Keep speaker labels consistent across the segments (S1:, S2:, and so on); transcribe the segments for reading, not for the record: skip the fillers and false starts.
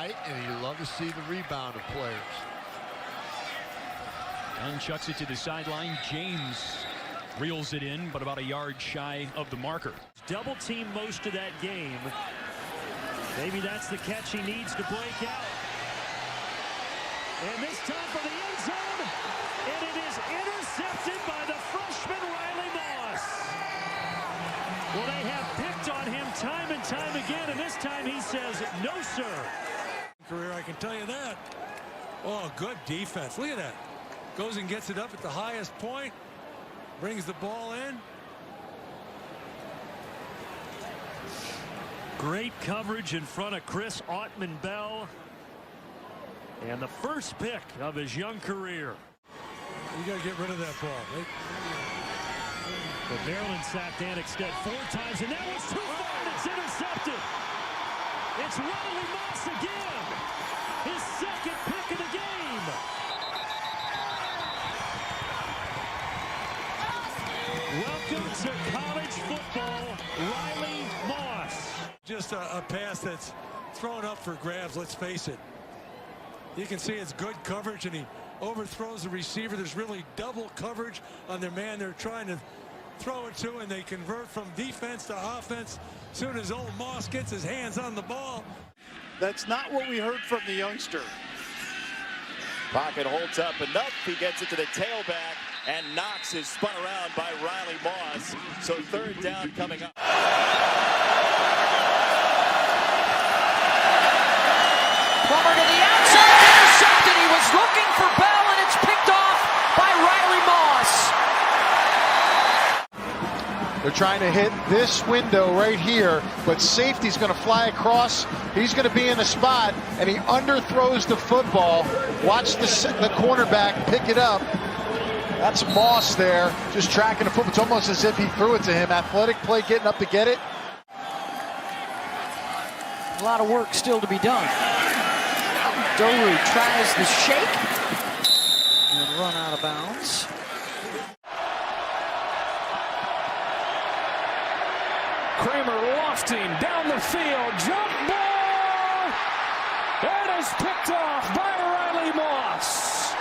S1: right, and you love to see the rebound of players.
S2: Young chucks it to the sideline. James reels it in, but about a yard shy of the marker.
S3: Double team most of that game. Maybe that's the catch he needs to break out. And this time for the end zone, and it is intercepted by the freshman Riley Moss. Well, they have picked on him time and time again, and this time he says, no, sir.
S4: Career, I can tell you that. Oh, good defense. Look at that. Goes and gets it up at the highest point. Brings the ball in.
S3: Great coverage in front of Chris Autman-Bell. And the first pick of his young career.
S4: You got to get rid of that ball.
S3: But Maryland sacked Annexstad 4 times, and that was too far, and it's intercepted. It's Riley Moss again. His second pick of the game. Welcome to college football, Riley Moss.
S4: Just a pass that's thrown up for grabs, let's face it. You can see it's good coverage, and he overthrows the receiver. There's really double coverage on their man they're trying to throw it to, and they convert from defense to offense as soon as old Moss gets his hands on the ball.
S5: That's not what we heard from the youngster.
S6: Pocket holds up enough. He gets it to the tailback, and Knox is spun around by Riley Moss. So third down coming up.
S7: Plummer to the outside, intercepted. He was looking for Bell, and it's picked off by Riley Moss.
S5: They're trying to hit this window right here, but safety's going to fly across. He's going to be in a spot, and he underthrows the football. Watch the cornerback pick it up. That's Moss there, just tracking the football. It's almost as if he threw it to him. Athletic play, getting up to get it.
S7: A lot of work still to be done. Doru tries the shake and run out of bounds.
S3: Kramer lofting down the field, jump ball! That is picked off by Riley Moss.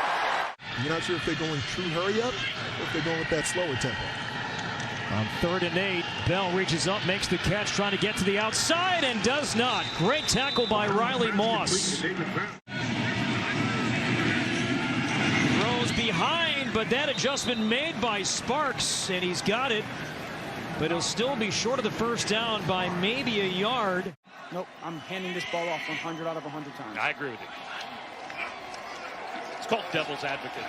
S8: You're not sure if they're going true hurry up or if they're going with that slower tempo.
S3: On 3rd and 8, Bell reaches up, makes the catch, trying to get to the outside, and does not. Great tackle by Riley Moss. Throws behind, but that adjustment made by Sparks, and he's got it. But he'll still be short of the first down by maybe a yard.
S9: Nope, I'm handing this ball off 100 out of 100 times.
S10: I agree with you. It's called devil's advocate.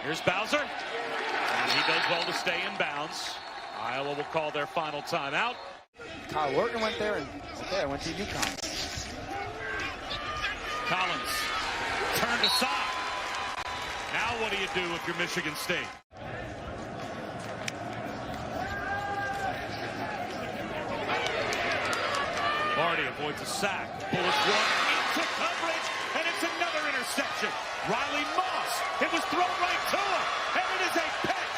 S10: Here's Bowser. And he does well to stay in bounds. Iowa will call their final timeout.
S9: Kyle Lurton went there, and okay, I went to UConn.
S10: Collins turned aside. Now what do you do if you're Michigan State? Barty avoids a sack. Bullets run into coverage, and it's another interception. Riley Moss. It was thrown right to him, and it is a pick.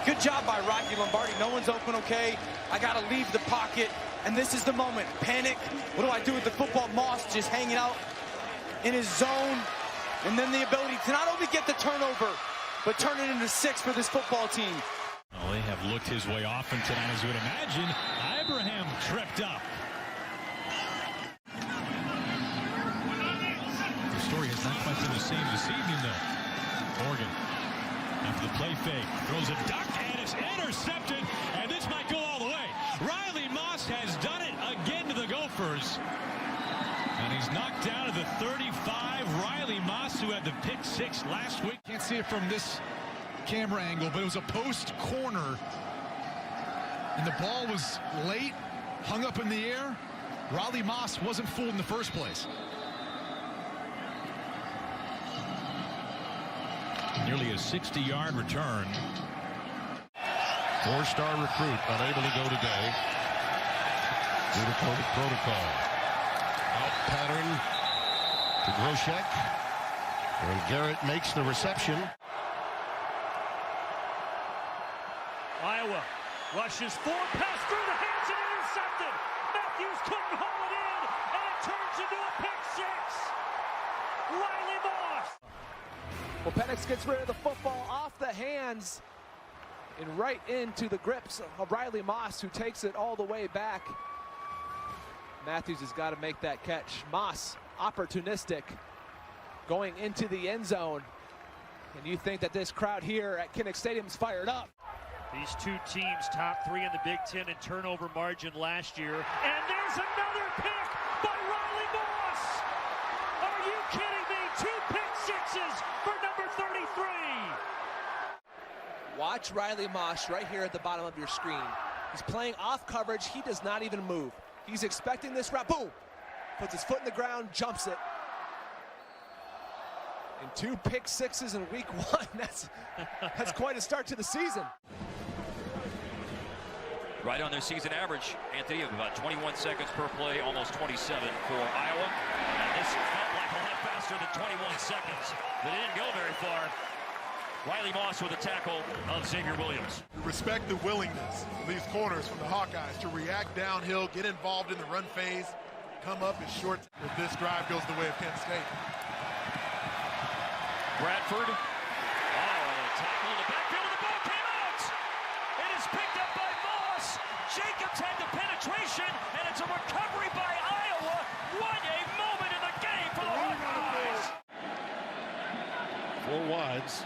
S10: 6.
S9: Good job by Rocky Lombardi. No one's open, okay? I got to leave the pocket, and this is the moment. Panic. What do I do with the football? Moss just hanging out in his zone, and then the ability to not only get the turnover, but turn it into 6 for this football team.
S2: Well, they have looked his way often tonight, as you would imagine. Ibrahim tripped up. The story has not quite been the same this evening, though. Morgan, after the play fake, throws a duck, and it's intercepted, and this might go all the way. Riley Moss has done it again to the Gophers. And he's knocked down to the 35. Riley Moss, who had the pick 6 last week.
S8: Can't see it from this camera angle, but it was a post corner, and the ball was late, hung up in the air. Riley Moss wasn't fooled in the first place.
S2: Nearly a 60-yard return. 4-star recruit unable to go today due to COVID protocol. Out pattern to Groshek, and Garrett makes the reception.
S3: Iowa rushes 4, pass through the hands, and
S11: Well, Penix gets rid of the football off the hands and right into the grips of Riley Moss, who takes it all the way back. Matthews has got to make that catch. Moss, opportunistic, going into the end zone. And you think that this crowd here at Kinnick Stadium is fired up.
S3: These two teams top 3 in the Big Ten in turnover margin last year. And there's another pick by Riley Moss. Are you kidding me? 2 pick sixes for number 33.
S11: Watch Riley Moss right here at the bottom of your screen. He's playing off coverage. He does not even move. He's expecting this route. Boom! Puts his foot in the ground, jumps it. And 2 pick sixes in week 1. That's quite a start to the season.
S12: Right on their season average, Anthony, of about 21 seconds per play, almost 27 for Iowa. And this felt like a lot faster than 21 seconds, but it didn't go very far. Riley Moss with a tackle of Xavier Williams.
S13: Respect the willingness of these corners from the Hawkeyes to react downhill, get involved in the run phase, come up and short if this drive goes the way of Kent State.
S12: Bradford. Oh, tackle in the backfield, and the ball came out. It is picked up by Moss. Jacobs had the penetration, and it's a recovery by Iowa. What a moment in the game for the Hawkeyes.
S14: 4 wides.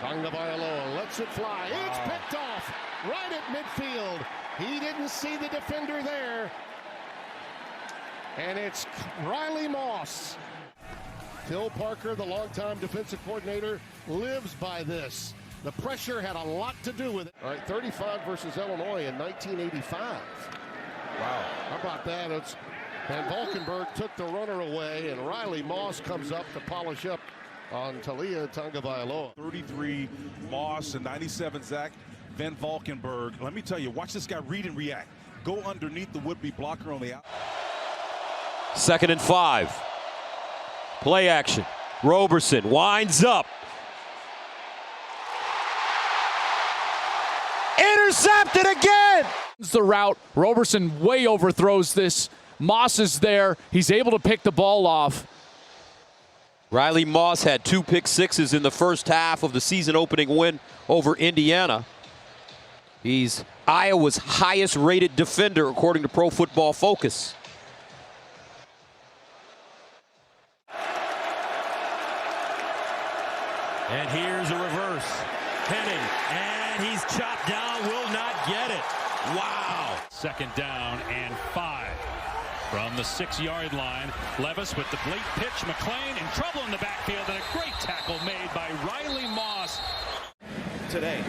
S14: Tagovailoa lets it fly. It's picked off right at midfield. He didn't see the defender there. And it's Riley Moss. Phil Parker, the longtime defensive coordinator, lives by this. The pressure had a lot to do with it. All right, 35 versus Illinois in 1985. Wow. How about that? It's Van Valkenburg took the runner away, and Riley Moss comes up to polish up on Talia Tagovailoa.
S15: 33 Moss and 97 Zach Van Valkenburg. Let me tell you, watch this guy read and react. Go underneath the would-be blocker on the out.
S16: 2nd and 5. Play action. Roberson winds up. Intercepted again!
S17: The route. Roberson way overthrows this. Moss is there. He's able to pick the ball off.
S16: Riley Moss had 2 pick sixes in the first half of the season opening win over Indiana. He's Iowa's highest rated defender according to Pro Football Focus.
S2: And here's a reverse. Henning, and he's chopped down, will not get it. Wow. 2nd down and 5. From the 6-yard line, Levis with the late pitch. McLean in trouble in the backfield, and a great tackle made by Riley Moss.
S6: Today.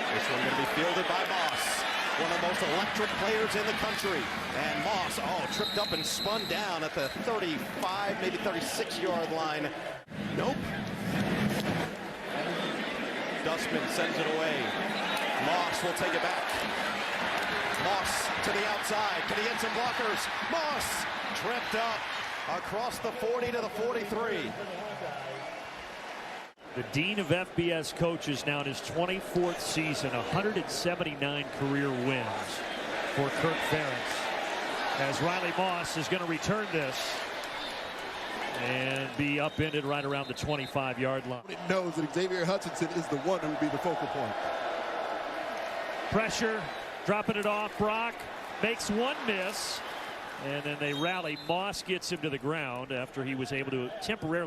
S6: This one going to be fielded by Moss, one of the most electric players in the country. And Moss, tripped up and spun down at the 35, maybe 36-yard line. Nope. Dustman sends it away. Moss will take it back. Moss to the outside, to the end zone blockers. Moss tripped up across the 40 to the 43.
S3: The dean of FBS coaches now in his 24th season, 179 career wins for Kirk Ferentz. As Riley Moss is going to return this and be upended right around the 25-yard line.
S18: It knows that Xavier Hutchinson is the one who will be the focal point.
S3: Pressure, dropping it off. Brock makes one miss, and then they rally. Moss gets him to the ground after he was able to temporarily